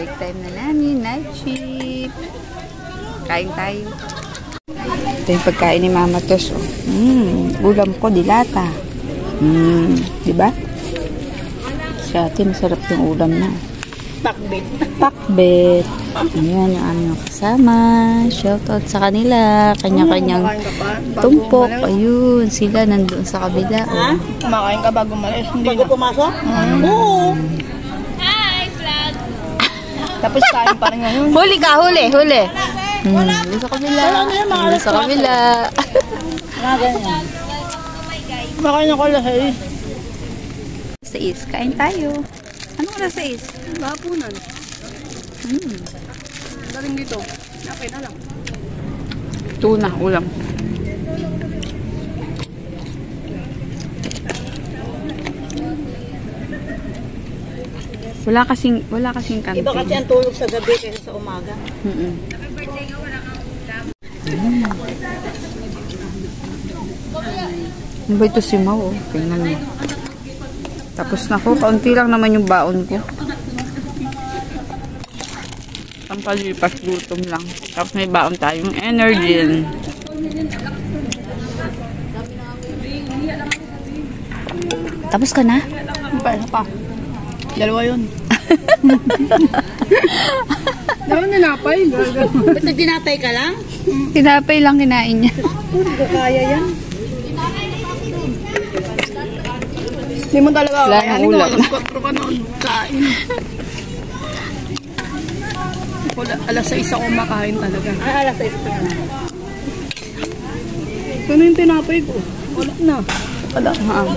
Break time na namin. Night shift. Kain tayo. Ito yung pagkain ni Mama Tos. Oh. Ulam ko, dilata. Diba? Sa atin, masarap yung ulam na. Pakbet. Pakbet. Ayan yung aming kasama. Shoutout sa kanila. Kanya-kanyang tumpok. Ayun, sila nandun sa kabila. Ha? Kumakain ka bago malis? Hindi bago pumasok? Oo. Hi, vlog! Tapos kain pa rin ngayon. Huli ka, huli. Huli sa kabila. Huli sa kabila. Mga ganyan. Kumakain ako lahat. Sa is, kain tayo. Anong oras sa is? Hapunan. Daling dito. Okay na lang. Tuna, ulam. Wala kasing kantin. Iba kasi ang tulog sa gabi kaysa sa umaga. Ano ba ito si Mau? Tingnan mo. Tapos na ko. Kaunti lang naman yung baon ko. Ang palipas gutom lang. Tapos may baon tayong energy. Tapos ka na? Isa pa. Dalawa yun. Dapat ninapay. Ba't nagtinapay ka lang? Tinapay lang kinain niya. Hindi ka kaya yan. Hindi mo talaga wala kaya. nang ulam. Alas 4 ka noon. Kain. Alas 6 ako makain talaga. Ay, alas 6 ka na. Ano yung tinapay ko? Wala na. Wala na.